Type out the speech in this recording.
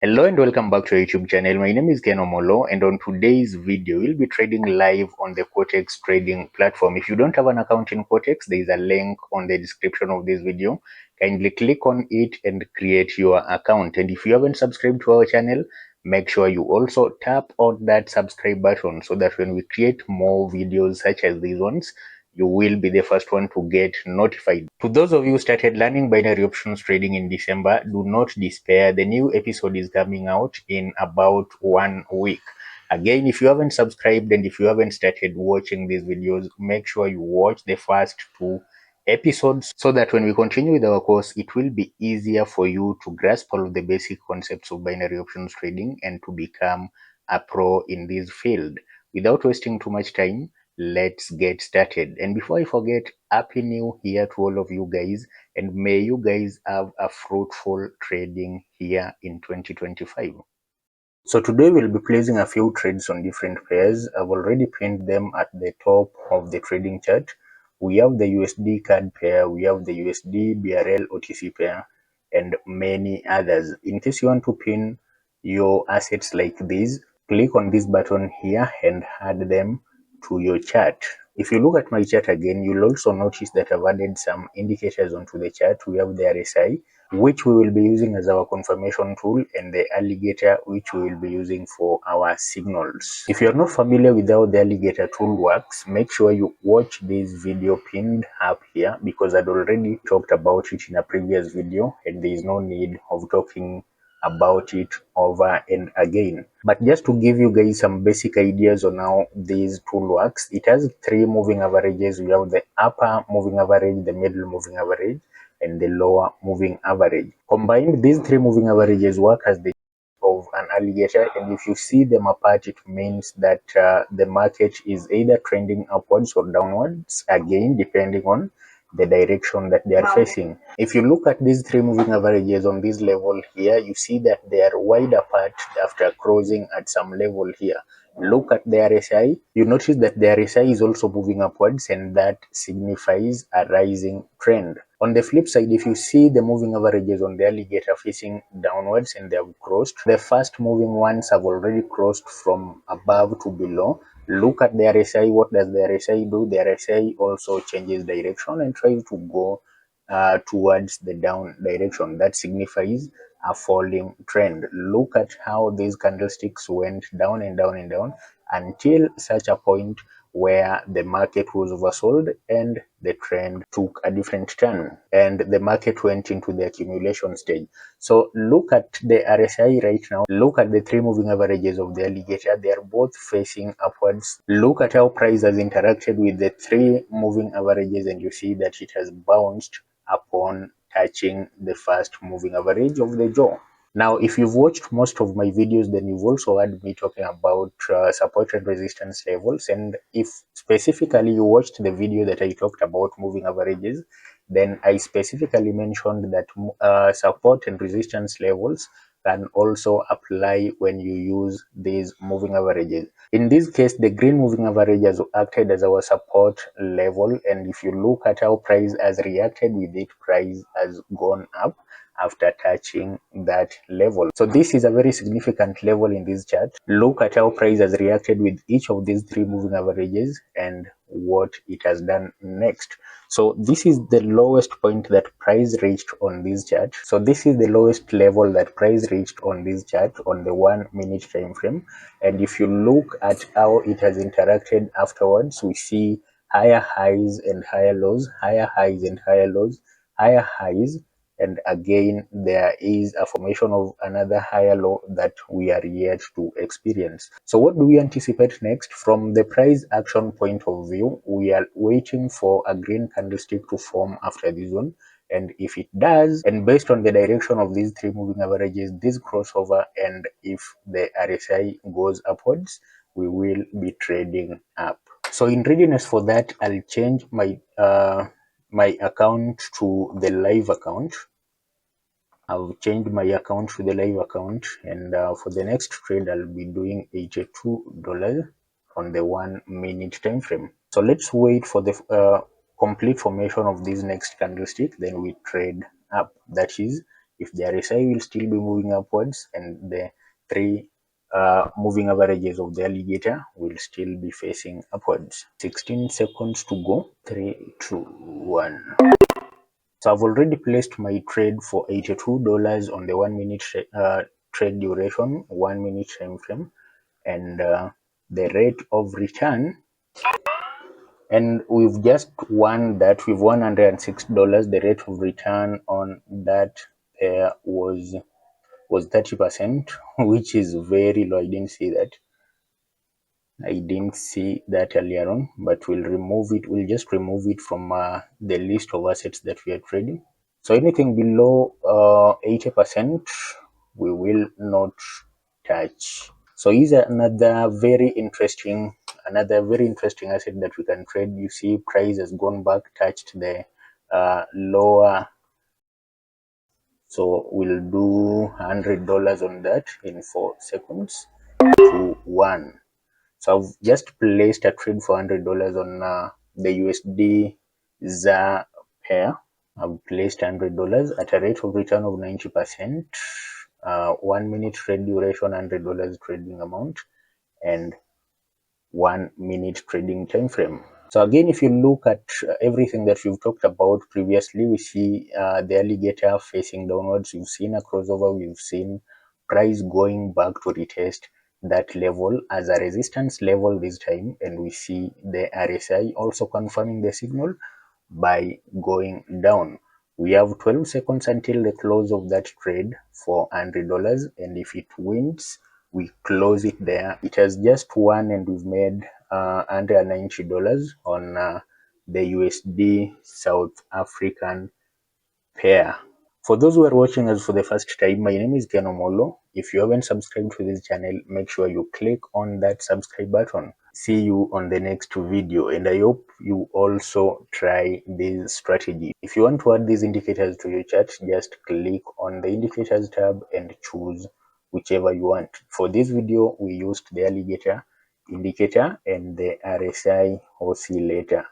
Hello and welcome back to our YouTube channel. My name is Ken Omolo, and on today's video, we'll be trading live on the Quotex trading platform. If you don't have an account in Quotex, there is a link on the description of this video. Kindly click on it and create your account. And if you haven't subscribed to our channel, make sure you also tap on that subscribe button so that when we create more videos such as these ones, you will be the first one to get notified. To those of you who started learning binary options trading in December, do not despair. The new episode is coming out in about 1 week. Again, if you haven't subscribed and if you haven't started watching these videos, make sure you watch the first 2 episodes so that when we continue with our course, it will be easier for you to grasp all of the basic concepts of binary options trading and to become a pro in this field. Without wasting too much time, let's get started. And before I forget, happy new year to all of you guys, and may you guys have a fruitful trading year in 2025. So today we'll be placing a few trades on different pairs. I've already pinned them at the top of the trading chart. We have the USD CAD pair, we have the USD BRL OTC pair, and many others. In case you want to pin your assets like these, click on this button here and add them to your chart. If you look at my chart again, you'll also notice that I've added some indicators onto the chart. We have the RSI, which we will be using as our confirmation tool, and the Alligator, which we will be using for our signals. If you're not familiar with how the Alligator tool works, make sure you watch this video pinned up here, because I'd already talked about it in a previous video and there is no need of talking about it over and again. But just to give you guys some basic ideas on how this tool works, it has 3 moving averages. We have the upper moving average, the middle moving average, and the lower moving average. Combined, these 3 moving averages work as the of an alligator, and if you see them apart, it means that the market is either trending upwards or downwards, again depending on the direction that they are facing. If you look at these 3 moving averages on this level here, you see that they are wide apart after crossing at some level here. Look at the RSI, you notice that the RSI is also moving upwards, and that signifies a rising trend. On the flip side, if you see the moving averages on the alligator facing downwards and they have crossed, the first moving ones have already crossed from above to below. Look at the RSI. What does the RSI do? The RSI also changes direction and tries to go towards the down direction. That signifies a falling trend. Look at how these candlesticks went down and down and down until such a point where the market was oversold and the trend took a different turn and the market went into the accumulation stage. So look at the RSI right now. Look at the 3 moving averages of the alligator. They are both facing upwards. Look at how price has interacted with the 3 moving averages, and you see that it has bounced upon touching the first moving average of the jaw. Now, if you've watched most of my videos, then you've also heard me talking about support and resistance levels. And if specifically you watched the video that I talked about moving averages, then I specifically mentioned that support and resistance levels can also apply when you use these moving averages. In this case, the green moving average has acted as our support level, and if you look at how price has reacted with it, price has gone up after touching that level. So this is a very significant level in this chart. Look at how price has reacted with each of these 3 moving averages and what it has done next. So this is the lowest point that price reached on this chart. So this is the lowest level that price reached on this chart on the 1 minute time frame. And if you look at how it has interacted afterwards, we see higher highs and higher lows, higher highs and higher lows, higher highs, and again there is a formation of another higher low that we are yet to experience. So what do we anticipate next? From the price action point of view, we are waiting for a green candlestick to form after this one, and if it does, and based on the direction of these 3 moving averages, this crossover, and if the RSI goes upwards, we will be trading up. So in readiness for that, I'll change my my account to the live account. I've changed my account to the live account, and for the next trade I'll be doing $82 on the 1 minute time frame. So let's wait for the complete formation of this next candlestick, then we trade up. That is if the RSI will still be moving upwards, and the three moving averages of the alligator will still be facing upwards. 16 seconds to go. 3, 2, 1. So I've already placed my trade for $82 on the 1 minute trade duration, 1 minute time frame, and the rate of return, and we've just won that. We've won $106. The rate of return on that pair was 30%, which is very low. I didn't see that. I didn't see that earlier on, but we'll remove it. We'll just remove it from the list of assets that we are trading. So anything below 80%, we will not touch. So is another very interesting asset that we can trade. You see, price has gone back, touched the lower. So we'll do $100 on that in 4 seconds to 1. So I've just placed a trade for $100 on the USD ZAR pair. I've placed $100 at a rate of return of 90%, 1 minute trade duration, $100 trading amount, and 1 minute trading time frame. So again, if you look at everything that we've talked about previously, we see the alligator facing downwards. We've seen a crossover. We've seen price going back to retest that level as a resistance level this time, and we see the RSI also confirming the signal by going down. We have 12 seconds until the close of that trade for $100, and if it wins, we close it there. It has just won, and we've made $190 on the USD South African pair. For those who are watching us for the first time, my name is Ken Omolo. If you haven't subscribed to this channel, make sure you click on that subscribe button. See you on the next video, and I hope you also try this strategy. If you want to add these indicators to your chart, just click on the indicators tab and choose whichever you want. For this video, we used the alligator indicator and the RSI oscillator.